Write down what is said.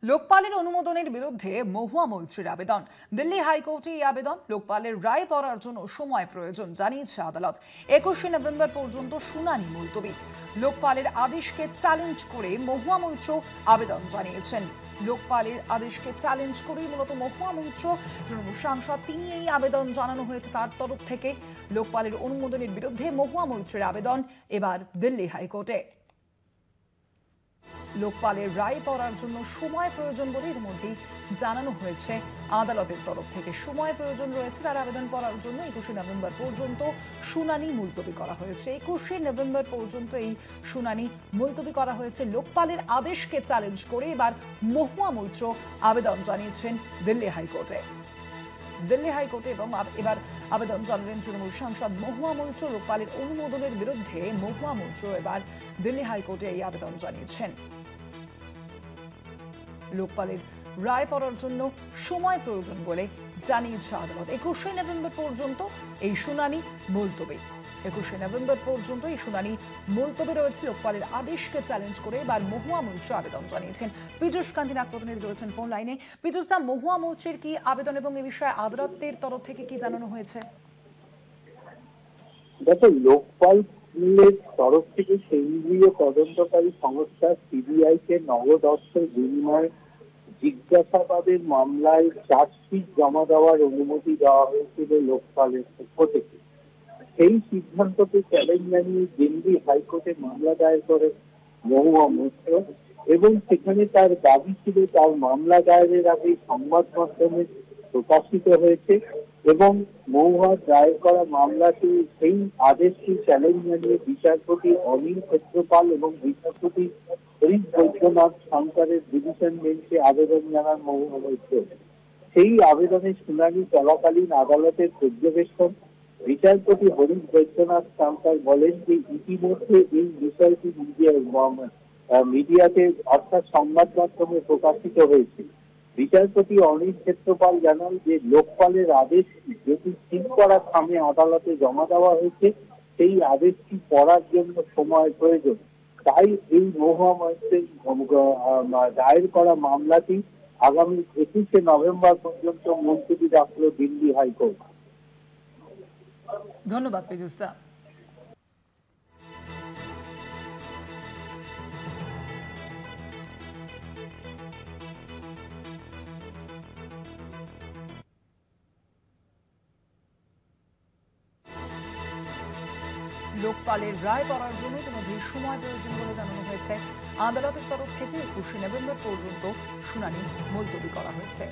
লোকপালের অনুমোদনের বিরুদ্ধে মহুয়া মৈত্রীর আবেদন। দিল্লি হাইকোর্টে এই আবেদন। লোকপালের রায় পড়ার জন্য সময় প্রয়োজন জানিয়েছে আদালত। 21শে নভেম্বর পর্যন্ত শুনানি মুলতবি। লোকপালের আদেশকে চ্যালেঞ্জ করে মহুয়া মৈত্র আবেদন জানিয়েছেন। লোকপালের আদেশকে চ্যালেঞ্জ করেই মূলত মহুয়া মৈত্র তৃণমূল সাংসদ, তিনি এই আবেদন জানানো হয়েছে তার তরফ থেকে। লোকপালের অনুমোদনের বিরুদ্ধে মহুয়া মৈত্রের আবেদন এবার দিল্লি হাইকোর্টে। লোকপালের রায় পড়ার জন্য সময় প্রয়োজন বলে ইতিমধ্যেই জানানো হয়েছে আদালতের তরফ থেকে। সময় প্রয়োজন রয়েছে তার আবেদন পড়ার জন্য। 21শে নভেম্বর পর্যন্ত শুনানি মুলতবি করা হয়েছে। 21শে নভেম্বর পর্যন্ত এই শুনানি মুলতবি করা হয়েছে। লোকপালের আদেশকে চ্যালেঞ্জ করে এবার মহুয়া মৈত্র আবেদন জানিয়েছেন দিল্লি হাইকোর্টে। দিল্লি হাইকোর্টে এবং এবার আবেদন জানালেন তৃণমূল সাংসদ মহুয়া মৈত্র। লোকপালের অনুমোদনের বিরুদ্ধে মহুয়া মৈত্র এবার দিল্লি হাইকোর্টে এই আবেদন জানিয়েছেন। লোকপালের রায় পড়ার জন্য সময় প্রয়োজন বলে জানিয়েছে আদালত। 21শে নভেম্বর পর্যন্ত এই শুনানি মুলতবি। 21শে নভেম্বর পর্যন্ত এই শুনানি মুলতবি রয়েছে। লোকপালের আদেশকে চ্যালেঞ্জ করে এবার মহুয়া মৈত্র আবেদন জানিয়েছেন। পীযূষ কান্তি নাগ প্রতিনিধি রয়েছেন ফোন লাইনে। পীযূষ দা, মহুয়া মৈত্রের কি আবেদন এবং এ বিষয়ে আদালতের তরফ থেকে কি জানানো হয়েছে? দেখো, লোকপালের তরফ থেকে কেন্দ্রীয় তদন্তকারী সংস্থা সিবিআই কে নগদ অর্থের বিনিময়ে জিজ্ঞাসাবাদের মামলায় চার্জশিট জমা দেওয়ার অনুমতি দেওয়া হয়েছিল লোকপালের পক্ষ থেকে। সেই সিদ্ধান্তকে চ্যালেঞ্জ জানিয়ে দিল্লি হাইকোর্টে মামলা দায়ের করে মহুয়া মৈত্র, এবং সেখানে তার দাবি ছিল তার মামলা দায়েরের আগে সংবাদ মাধ্যমে প্রকাশিত হয়েছে এবং মহুয়ার দায়ের করা মামলাটি সেই আদেশটি চ্যালেঞ্জ জানিয়ে বিচারপতি অনিল ক্ষেত্রপাল এবং বিচারপতি হরিশ বৈদ্যনাথ সরকারের ডিভিশন বেঞ্চে আবেদন জানান মহুয়া মৈত্র। সেই আবেদনের শুনানি চলাকালীন আদালতের পর্যবেক্ষণ বিচারপতি হরিশ বৈদ্যনাথ সরকার বলেন যে ইতিমধ্যে এই বিষয়টি মিডিয়াতে অর্থাৎ সংবাদ মাধ্যমে প্রকাশিত হয়েছে। বিচারপতি অনিল ক্ষেত্রপাল জানান যে লোকপালের আদেশ যেটি ঠিক করা থামে আদালতে জমা দেওয়া হয়েছে, সেই আদেশটি পড়ার জন্য সময় প্রয়োজন। তাই এই মহুয়া মৈত্রের দায়ের করা মামলাটি আগামী 21শে নভেম্বর পর্যন্ত মুলতবি রাখল দিল্লি হাইকোর্ট। ধন্যবাদ পীযূষ দা। লোকপালের রায় পড়ার জন্য ইতিমধ্যে সময় প্রয়োজন বলে জানানো হয়েছে আদালতের তরফ থেকে। 21শে নভেম্বর পর্যন্ত শুনানি মুলতবি করা হয়েছে।